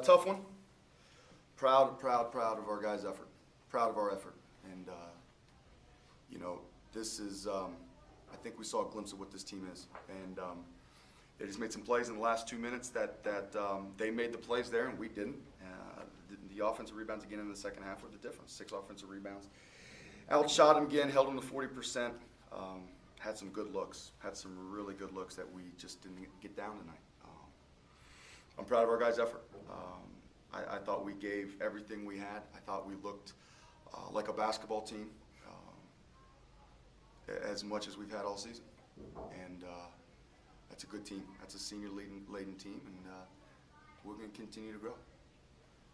tough one. Proud of our guys' effort. Proud of our effort. And, this is, I think we saw a glimpse of what this team is. And they just made some plays in the last 2 minutes that they made the plays there and we didn't. The offensive rebounds again in the second half were the difference. 6 offensive rebounds. Outshot them again, held them to 40%. Had some good looks. Had some really good looks that we just didn't get down tonight. I'm proud of our guys' effort. I thought we gave everything we had. I thought we looked like a basketball team as much as we've had all season. And that's a good team. That's a senior-laden team, and we're going to continue to grow.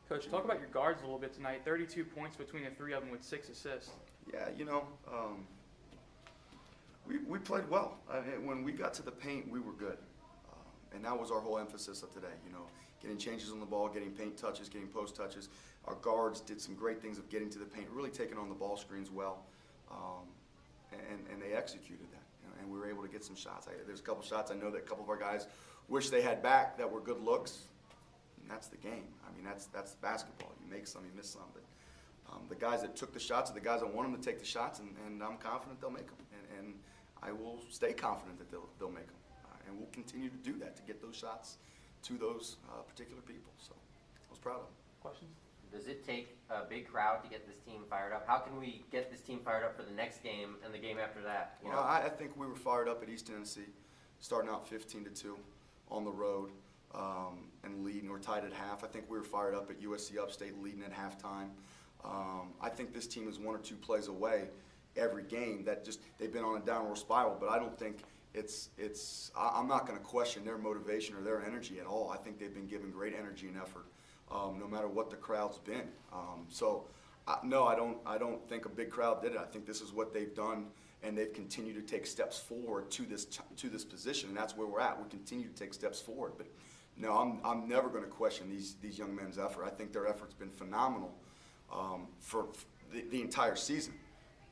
Coach, talk about your guards a little bit tonight. 32 points between the 3 of them with 6 assists. Yeah, we played well. When we got to the paint, we were good. And that was our whole emphasis of today, getting changes on the ball, getting paint touches, getting post touches. Our guards did some great things of getting to the paint, really taking on the ball screens well, and they executed that. And we were able to get some shots. There's a couple shots I know that a couple of our guys wish they had back that were good looks. And that's the game. I mean, that's basketball. You make some, you miss some. But the guys that took the shots are the guys that want them to take the shots, and I'm confident they'll make them. And I will stay confident that they'll make them. And we'll continue to do that, to get those shots to those particular people. So I was proud of them. Questions? Does it take a big crowd to get this team fired up? How can we get this team fired up for the next game and the game after that? Well, I think we were fired up at East Tennessee, starting out 15-2 on the road and leading. We're tied at half. I think we were fired up at USC Upstate, leading at halftime. I think this team is 1 or 2 plays away every game. They've been on a downward spiral, but I don't think I'm not going to question their motivation or their energy at all. I think they've been given great energy and effort, no matter what the crowd's been. No, I don't think a big crowd did it. I think this is what they've done, and they've continued to take steps forward to this position, and that's where we're at. We continue to take steps forward. But no, I'm never going to question these young men's effort. I think their effort's been phenomenal for the entire season.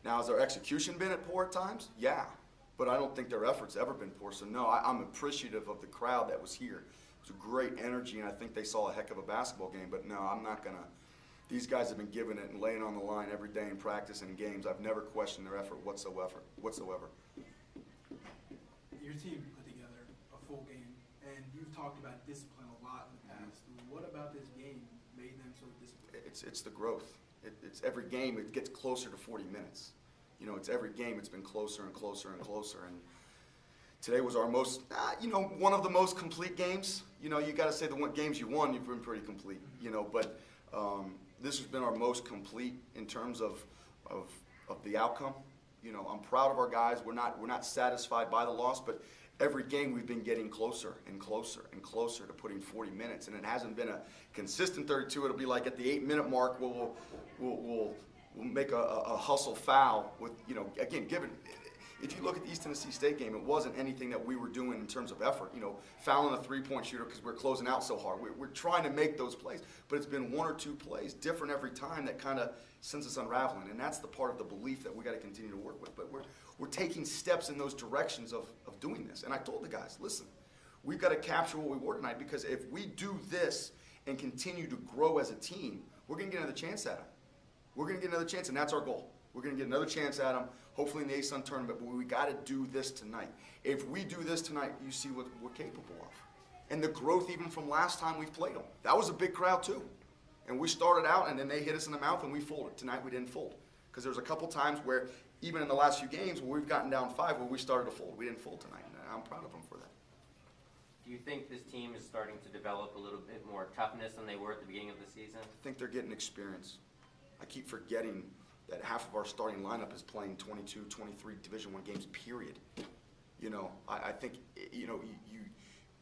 Now, has their execution been at poor at times? Yeah. But I don't think their effort's ever been poor. So, no, I'm appreciative of the crowd that was here. It was a great energy, and I think they saw a heck of a basketball game. But, no, I'm not going to. These guys have been giving it and laying on the line every day in practice and in games. I've never questioned their effort whatsoever. Your team put together a full game, and you've talked about discipline a lot in the past. What about this game made them so disciplined? It's the growth. It's every game it gets closer to 40 minutes. It's every game it's been closer and closer and closer. And today was our most, one of the most complete games. You got to say the games you won, you've been pretty complete. But this has been our most complete in terms of the outcome. I'm proud of our guys. We're not satisfied by the loss, but every game we've been getting closer and closer and closer to putting 40 minutes, and it hasn't been a consistent 32. It'll be like at the 8-minute mark, we'll make a hustle foul with, again, if you look at the East Tennessee State game, it wasn't anything that we were doing in terms of effort, fouling a 3-point shooter because we're closing out so hard. We're trying to make those plays, but it's been 1 or 2 plays different every time that kind of sends us unraveling, and that's the part of the belief that we got to continue to work with. But we're taking steps in those directions of doing this, and I told the guys, listen, we've got to capture what we were tonight, because if we do this and continue to grow as a team, we're going to get another chance at them. We're going to get another chance, and that's our goal. We're going to get another chance at them, hopefully in the ASUN tournament, but we got to do this tonight. If we do this tonight, you see what we're capable of. And the growth even from last time we've played them. That was a big crowd too. And we started out, and then they hit us in the mouth, and we folded. Tonight we didn't fold. Because there's a couple times where, even in the last few games, where we've gotten down 5, where we started to fold. We didn't fold tonight, and I'm proud of them for that. Do you think this team is starting to develop a little bit more toughness than they were at the beginning of the season? I think they're getting experience. I keep forgetting that half of our starting lineup is playing 22, 23 Division I games, period. I think,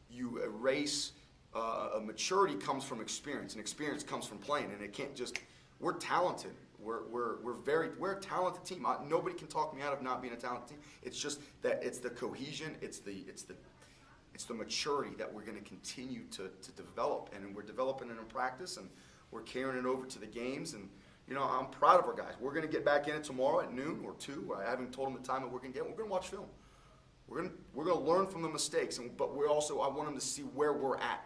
you erase, a maturity comes from experience, and experience comes from playing, and it can't just, we're talented. We're a talented team. Nobody can talk me out of not being a talented team. It's just that it's the cohesion, it's the maturity that we're going to continue to develop, and we're developing it in practice, and we're carrying it over to the games. And I'm proud of our guys. We're going to get back in it tomorrow at noon or 2. I haven't told them the time that we're going to get. We're going to watch film. We're going to learn from the mistakes, but I want them to see where we're at.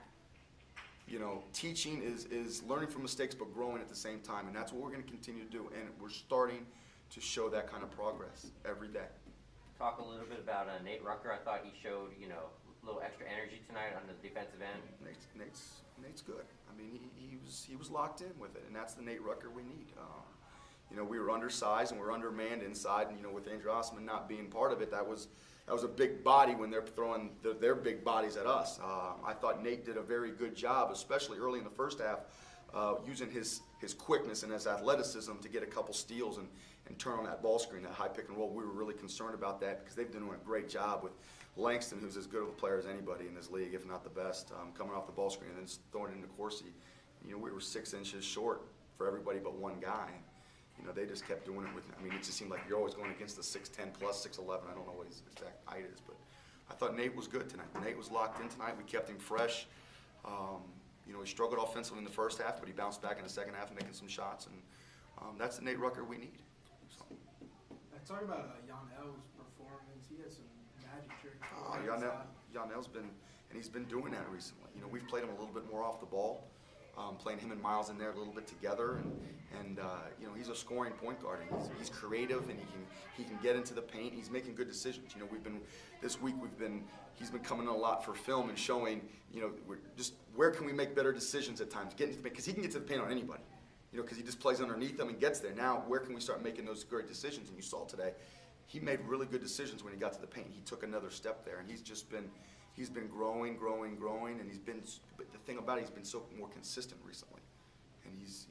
you know, teaching is learning from mistakes but growing at the same time, and that's what we're going to continue to do, and we're starting to show that kind of progress every day. Talk a little bit about Nate Rucker. I thought he showed, you know, a little extra energy tonight on the defensive end. Nate's good. I mean, he was locked in with it, and that's the Nate Rucker we need. You know, we were undersized and we're undermanned inside, and you know, with Andrew Osman not being part of it, that was a big body when they're throwing their big bodies at us. I thought Nate did a very good job, especially early in the first half, using his quickness and his athleticism to get a couple steals and turn on that ball screen, that high pick and roll. We were really concerned about that because they've been doing a great job with Langston, who's as good of a player as anybody in this league, if not the best, coming off the ball screen and then throwing it into Corsi. You know, we were 6 inches short for everybody but one guy. You know, they just kept doing it with, I mean, it just seemed like you're always going against the 6'10 plus 6'11. I don't know what his exact height is, but I thought Nate was good tonight. Nate was locked in tonight. We kept him fresh. You know, he struggled offensively in the first half, but he bounced back in the second half making some shots, and that's the Nate Rucker we need. So. Talk about Yonel's performance. He had some magic tricks. Yonel's been, and he's been doing that recently. You know, we've played him a little bit more off the ball. Playing him and Miles in there a little bit together, and you know, he's a scoring point guard, and he's creative, and he can get into the paint. He's making good decisions. You know, this week he's been coming in a lot for film and showing, you know, where can we make better decisions at times, getting to the paint, because he can get to the paint on anybody, you know, because he just plays underneath them and gets there. Now, where can we start making those great decisions? And you saw today, he made really good decisions when he got to the paint. He took another step there, and he's been growing, and but the thing about it, he's been so more consistent recently, and he's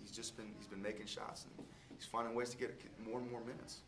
been making shots, and he's finding ways to get more and more minutes.